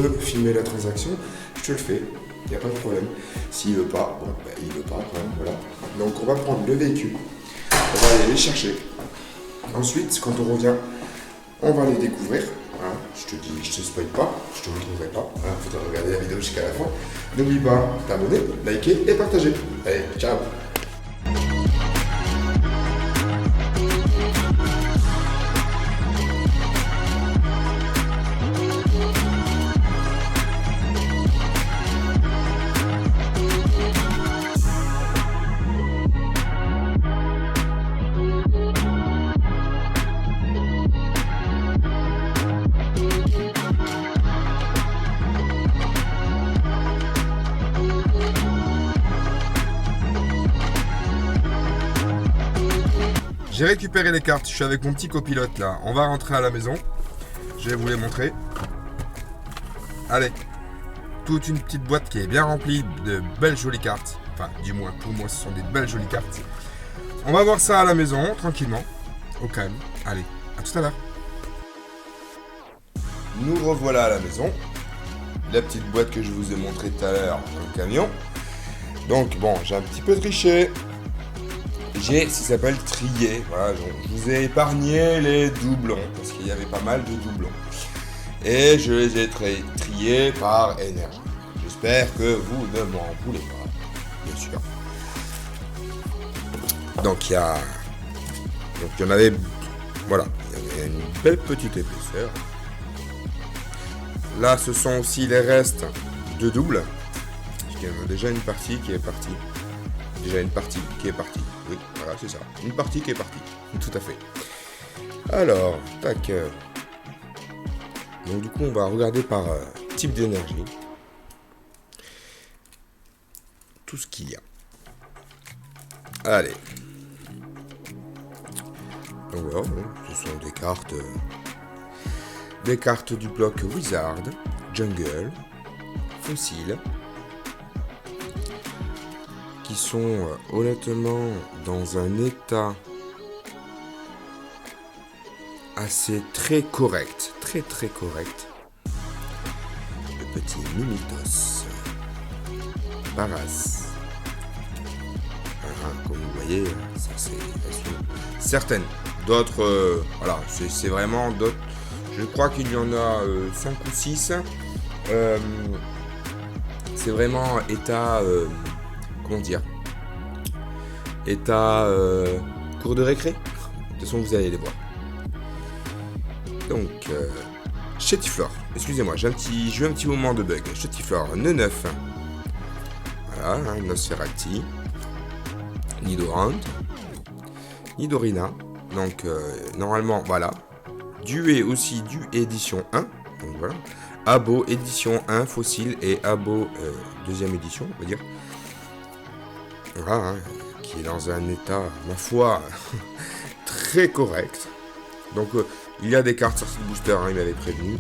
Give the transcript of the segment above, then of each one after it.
veux filmer la transaction, je te le fais, il n'y a pas de problème. S'il veut pas, bon, bah, il veut pas quand même, voilà. Donc on va prendre le véhicule, on va aller les chercher. Ensuite, quand on revient, on va les découvrir. Voilà, je te spoil pas, je te montrerai pas. Voilà, faudra regarder la vidéo jusqu'à la fin. N'oublie pas t'abonner, liker et partager. Allez, ciao. J'ai récupéré les cartes, je suis avec mon petit copilote là. On va rentrer à la maison. Je vais vous les montrer. Allez, toute une petite boîte qui est bien remplie de belles jolies cartes. Enfin, du moins pour moi, ce sont des belles jolies cartes. On va voir ça à la maison, tranquillement, au calme. Allez, à tout à l'heure. Nous revoilà à la maison. La petite boîte que je vous ai montrée tout à l'heure dans le camion. Donc bon, j'ai un petit peu triché. J'ai ce qui s'appelle trier. Voilà, donc je vous ai épargné les doublons parce qu'il y avait pas mal de doublons. Et je les ai triés par énergie. J'espère que vous ne m'en voulez pas, bien sûr. Donc il y en avait, voilà, il y avait une belle petite épaisseur. Là, ce sont aussi les restes de doubles. Il y en a déjà une partie qui est partie. Oui, voilà, c'est ça. Une partie qui est partie. Tout à fait. Alors, tac. Donc, du coup, on va regarder par type d'énergie. Tout ce qu'il y a. Allez. Donc, voilà, ce sont des cartes du bloc Wizard, Jungle, Fossile, qui sont honnêtement dans un état assez très correct, très correct. Le petit Mimitos, Paras. Voilà, comme vous voyez, ça c'est certaines. D'autres, voilà, c'est vraiment d'autres. Je crois qu'il y en a 5 ou 6. C'est vraiment état. Comment dire, état cours de récré. De toute façon, vous allez les voir. Donc, Chetiflore. Excusez-moi, j'ai eu un petit moment de bug. Chetiflore, nœud 9. Voilà, Nosferati. Nidoran. Nidorina. Donc, normalement, voilà. Duet aussi, du édition 1. Donc, voilà. Abo, édition 1, Fossile. Et Abo, deuxième édition, on va dire. Voilà, hein, qui est dans un état, ma foi, très correct. Donc, il y a des cartes sorties de booster, hein, il m'avait prévenu.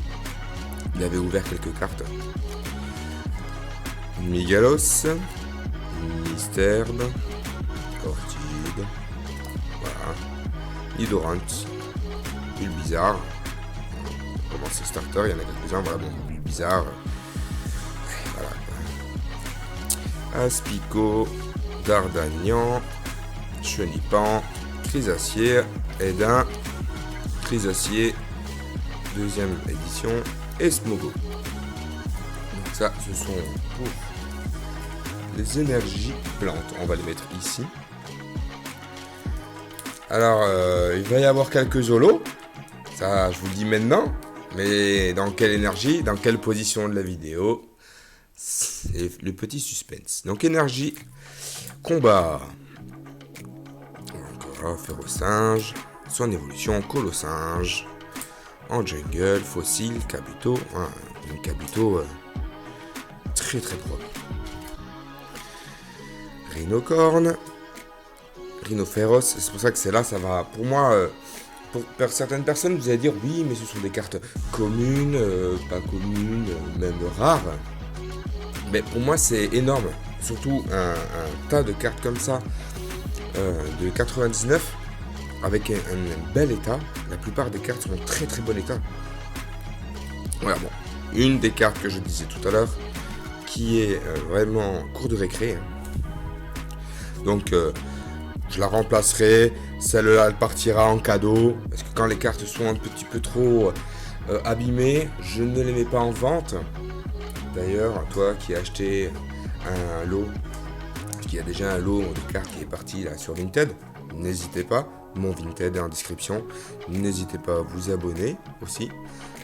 Il avait ouvert quelques cartes. Migalos, Misterbe, Ortide, voilà. Nidorant, Bulbizarre. Comment c'est starter, il y en a quelques-uns, voilà, bon, Bulbizarre. Voilà. Aspico. Dardagnan, Chenipan, Chrysacier, Edin, Chrysacier, deuxième édition, et Smogo. Donc ça, ce sont pour les énergies plantes. On va les mettre ici. Alors, il va y avoir quelques holos. Ça, je vous le dis maintenant. Mais dans quelle énergie, dans quelle position de la vidéo, c'est le petit suspense. Donc, énergie... Combat. Encore Férocinge. Son évolution, Colossinge. En jungle, Fossile, Kabuto. Un Kabuto très propre. Rhinocorne. Rhinophéros. C'est pour ça que c'est là, ça va. Pour moi, pour certaines personnes, vous allez dire oui, mais ce sont des cartes communes, pas communes, même rares. Mais pour moi, c'est énorme. Surtout un tas de cartes comme ça de 99 avec un bel état. La plupart des cartes sont en très bon état. Voilà, bon. une des cartes que je disais tout à l'heure, qui est vraiment cours de récré. Donc, je la remplacerai. Celle-là, elle partira en cadeau. Parce que quand les cartes sont un petit peu trop abîmées, je ne les mets pas en vente. D'ailleurs, toi qui as acheté un lot, qui a déjà un lot de cartes qui est parti là sur Vinted, n'hésitez pas. Mon Vinted est en description. N'hésitez pas à vous abonner aussi.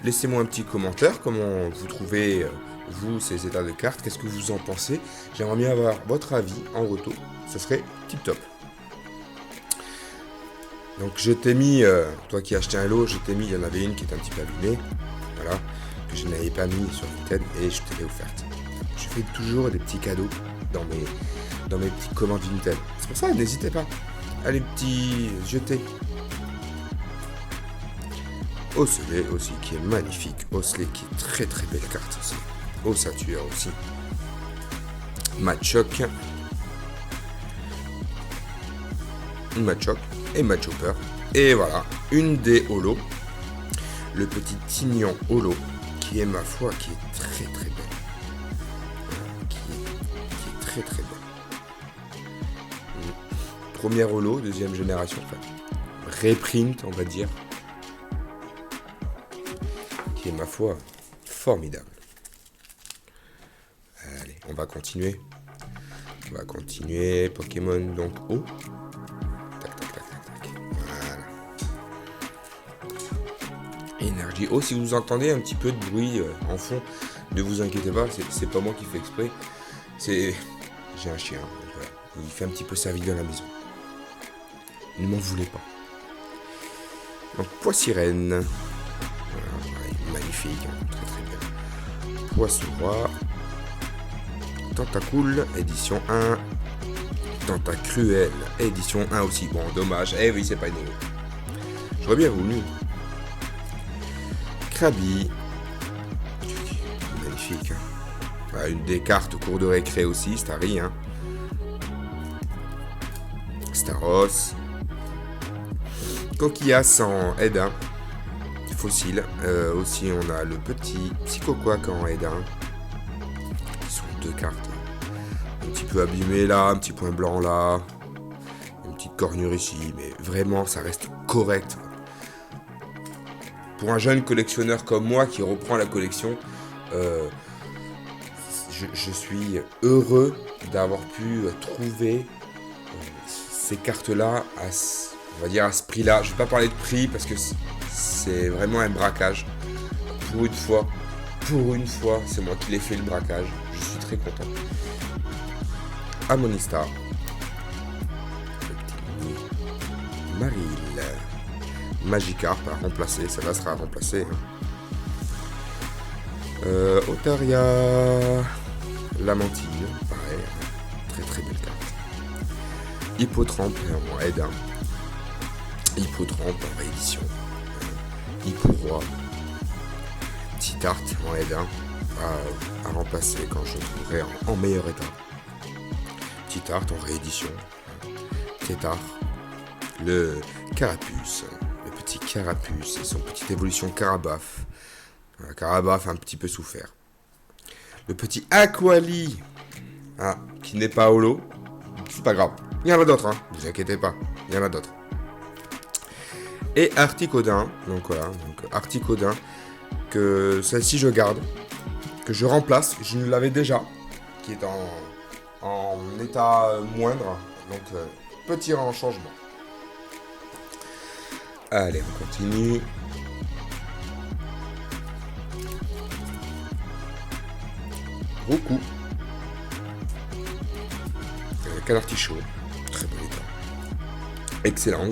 Laissez-moi un petit commentaire. Comment vous trouvez, vous, ces états de cartes? Qu'est-ce que vous en pensez? J'aimerais bien avoir votre avis en retour. Ce serait tip top. Donc je t'ai mis, toi qui as acheté un lot, je t'ai mis, il y en avait une qui est un petit peu abîmée. Voilà. Que je n'avais pas mis sur Vinted et je te l'ai offerte. Je fais toujours des petits cadeaux dans mes petites commandes Vinted. C'est pour ça, n'hésitez pas. Allez, petits jetés. Osselet aussi, qui est magnifique. Osselet qui est très très belle carte aussi. Ossature aussi. Machoc. Machoc et Machopper. Et voilà, une des holos. Le petit Tignon holo, qui est ma foi, qui est très très belle. Qui est très très belle. Première holo, deuxième génération, enfin, reprint, on va dire, qui est ma foi formidable. Allez, on va continuer. Pokémon donc haut. Tac, tac, tac, tac, tac. Voilà. Énergie. Oh, si vous entendez un petit peu de bruit en fond, ne vous inquiétez pas, c'est pas moi qui fais exprès. J'ai un chien. Voilà. Il fait un petit peu sa vie dans la maison. Ne m'en voulez pas. Donc, Poissirène. Voilà, magnifique, hein, très très bien. Poisson-roi. Tentacool, édition 1. Tentacruel, édition 1 aussi. Bon, dommage. Eh oui, c'est pas une holo. J'aurais bien voulu. Krabi. Magnifique. Hein. Voilà, une des cartes cours de récré aussi, Starry. Hein. Staros. Coquillas en aide 1. Fossile. Aussi, on a le petit Psychoquack en aide 1. Qui sont deux cartes. Un petit peu abîmées là, un petit point blanc là. Une petite cornure ici. Mais vraiment, ça reste correct. Pour un jeune collectionneur comme moi qui reprend la collection, je suis heureux d'avoir pu trouver ces cartes-là on va dire à ce prix-là. Je ne vais pas parler de prix parce que c'est vraiment un braquage. Pour une fois, c'est moi qui l'ai fait le braquage. Je suis très content. Amonistar. Maril. Magikarp à remplacer. Celle-là sera remplacée. Otaria. Lamantine. Pareil. Très très belle carte. Hippotrampe en aide 1. Hippotrampe en réédition. Hipporoi. Titart en aide 1 à remplacer quand je trouverai en meilleur état. Titart en réédition. Tétard. Le Carapuce. Le petit Carapuce et son petite évolution Carabaf. Carabaf a un petit peu souffert. Le petit Aquali. Qui n'est pas holo. C'est pas grave. Il y en a d'autres, hein. Ne vous inquiétez pas. Il y en a d'autres. Et Articodin. Donc voilà. Articodin. Que celle-ci je garde. Que je remplace. Je ne l'avais déjà. Qui est en état moindre. Donc petit changement. Allez, on continue. Roku. Canartichaud. Très bon état. Excellent.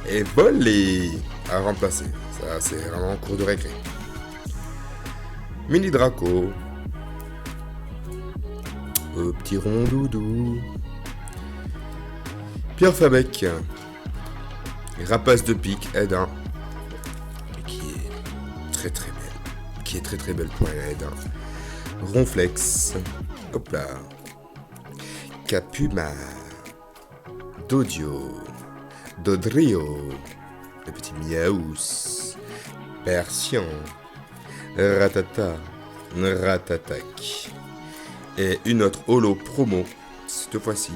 Et Bolé à remplacer. Ça, c'est vraiment en cours de récré. Mini Draco. Petit rond doudou. Pierre Fabec. Rapace de pique, aide 1. Qui est très très belle. Qui est très très belle pour elle, aide 1. Ronflex. Hop là. Capuma. Dodio. Dodrio. Le petit Miaous. Persian. Ratata. Ratatac. Et une autre holo promo, cette fois-ci.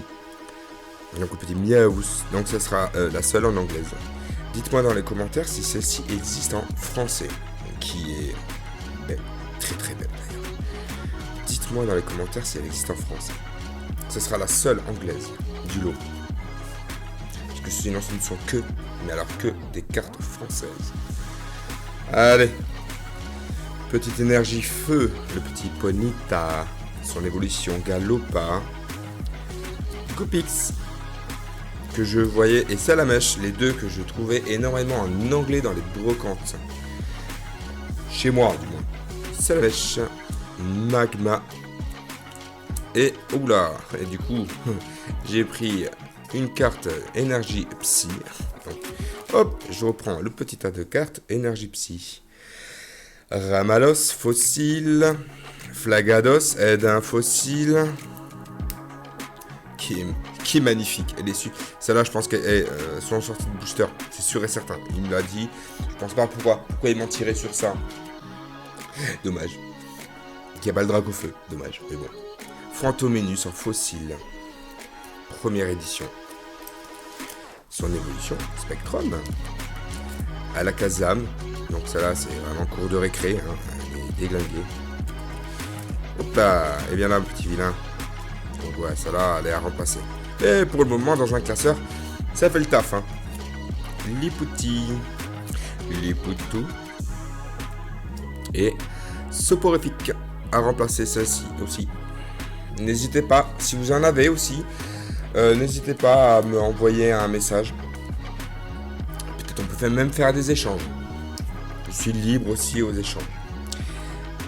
Donc le petit Miaous. Donc ce sera la seule en anglaise. Dites-moi dans les commentaires si celle-ci existe en français. Qui est belle. Très très belle d'ailleurs. Dites-moi dans les commentaires si elle existe en français. Ce sera la seule anglaise du lot. Parce que sinon ce ne sont que, mais alors que des cartes françaises. Allez. Petite énergie feu. Le petit Ponyta. Son évolution Galopa. Goopix. Que je voyais, et Salamèche, les deux que je trouvais énormément en anglais dans les brocantes. Chez moi, du moins. Salamèche, Magma, et oula, et du coup, j'ai pris une carte énergie psy. Donc, hop, je reprends le petit tas de cartes énergie psy. Ramalos, fossile, Flagados, aide un fossile. Qui est magnifique. Elle est celle-là, je pense qu'elle est son sortie de booster. C'est sûr et certain. Il me l'a dit. Je pense pas pourquoi ils m'ont tiré sur ça. Dommage. Qu'il n'y a pas le drac au feu. Dommage. Mais bon. Fantoménus en fossile. Première édition. Son évolution. Spectrum. Alakazam. Donc celle-là, c'est vraiment cours de récré. Hein. Elle est déglinguée. Hop là. Et bien là, petit vilain. Donc ouais, ça là, elle est à remplacer. Et pour le moment, dans un classeur, ça fait le taf. Hein. Lipouti. Lipoutou. Et Soporifique à remplacer celle-ci aussi. N'hésitez pas, si vous en avez aussi, n'hésitez pas à me envoyer un message. Peut-être on peut même faire des échanges. Je suis libre aussi aux échanges.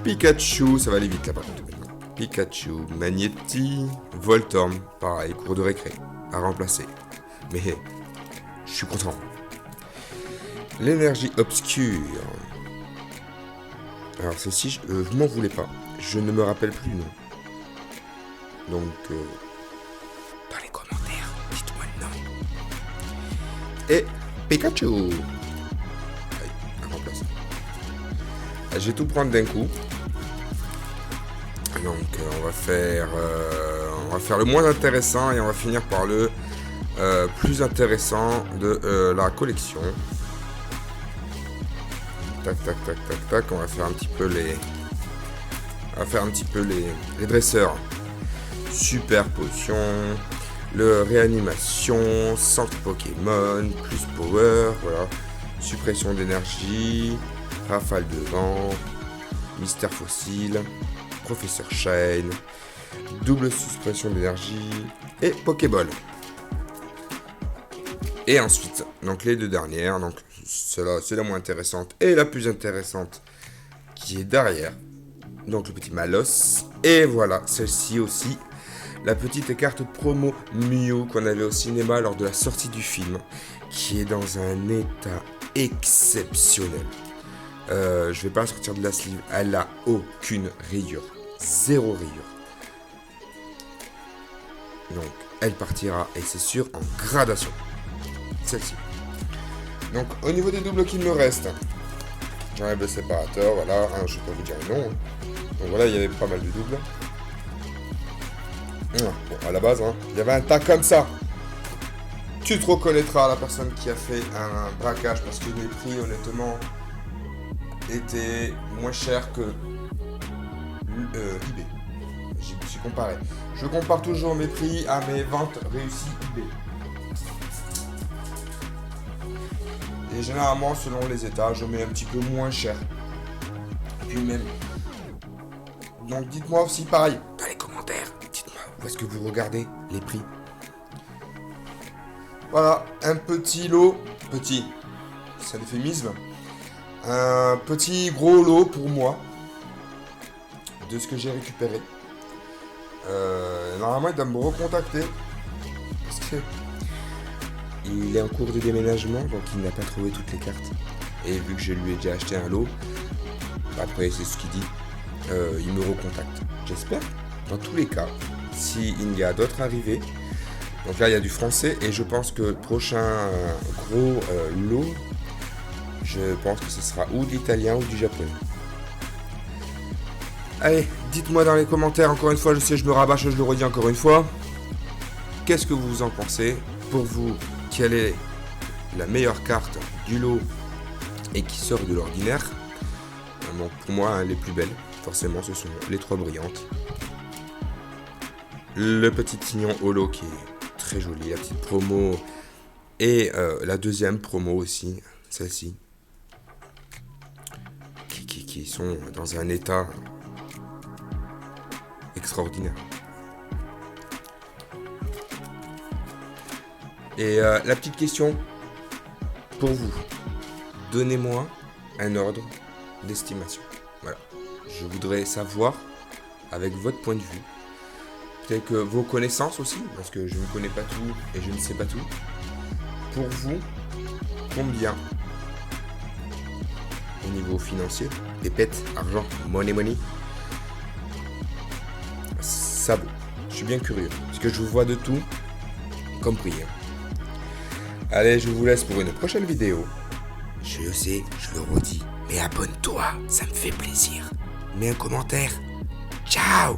Pikachu, ça va aller vite là par contre. Pikachu, Magnéti, Voltorb, pareil, cours de récré, à remplacer. Mais je suis content. L'énergie obscure. Alors celle-ci, je m'en voulais pas. Je ne me rappelle plus le nom. Donc, dans les commentaires, dites-moi le nom. Et Pikachu. Allez, à remplacer. Je vais tout prendre d'un coup. Donc on va faire le moins intéressant et on va finir par le plus intéressant de la collection. Tac tac tac tac tac. On va faire un petit peu les dresseurs. Super potion, le réanimation, centre Pokémon, plus power, voilà. Suppression d'énergie, rafale de vent, mystère fossile. Professeur Shine, double suppression d'énergie et Pokéball. Et ensuite, donc les deux dernières, donc celle-là c'est la moins intéressante et la plus intéressante qui est derrière. Donc le petit Malos. Et voilà, celle-ci aussi, la petite carte promo Mew qu'on avait au cinéma lors de la sortie du film, qui est dans un état exceptionnel. Je vais pas la sortir de la sleeve, elle a aucune rayure. 0 rayure. Donc, elle partira, et c'est sûr, en gradation. Celle-ci. Donc, au niveau des doubles qu'il me reste, j'enlève le séparateur, voilà. Hein, je ne vais pas vous dire le nom. Hein. Donc voilà, il y avait pas mal de doubles. Bon, à la base, hein, il y avait un tas comme ça. Tu te reconnaîtras, la personne qui a fait un braquage, parce que les prix, honnêtement, étaient moins chers que eBay. Je suis comparé. Je compare toujours mes prix à mes ventes réussies eBay. Et généralement, selon les états, je mets un petit peu moins cher. Et puis même. Donc dites-moi aussi pareil dans les commentaires. Dites-moi où est-ce que vous regardez les prix. Voilà, un petit lot. Petit, c'est un euphémisme. Un petit gros lot pour moi. De ce que j'ai récupéré. Normalement, il doit me recontacter. Parce que il est en cours de déménagement, donc il n'a pas trouvé toutes les cartes. Et vu que je lui ai déjà acheté un lot, après c'est ce qu'il dit, il me recontacte. J'espère. Dans tous les cas, s'il y a d'autres arrivées, donc là il y a du français et je pense que le prochain gros lot, je pense que ce sera ou de l'italien ou du japonais. Allez, dites-moi dans les commentaires, encore une fois, je sais, je me rabâche, je le redis encore une fois. Qu'est-ce que vous en pensez? Pour vous, quelle est la meilleure carte du lot et qui sort de l'ordinaire? Bon, pour moi, hein, les plus belles, forcément, ce sont les 3 brillantes. Le petit signon holo qui est très joli, la petite promo. Et la deuxième promo aussi, celle-ci. Qui sont dans un état extraordinaire. Et la petite question pour vous. Donnez-moi un ordre d'estimation. Voilà. Je voudrais savoir, avec votre point de vue, peut-être que vos connaissances aussi, parce que je ne connais pas tout et je ne sais pas tout. Pour vous, combien au niveau financier, pépettes, argent, money, ça vaut. Je suis bien curieux, parce que je vous vois de tout, compris. Allez, je vous laisse pour une prochaine vidéo. Je le sais, je le redis, mais abonne-toi, ça me fait plaisir. Mets un commentaire. Ciao!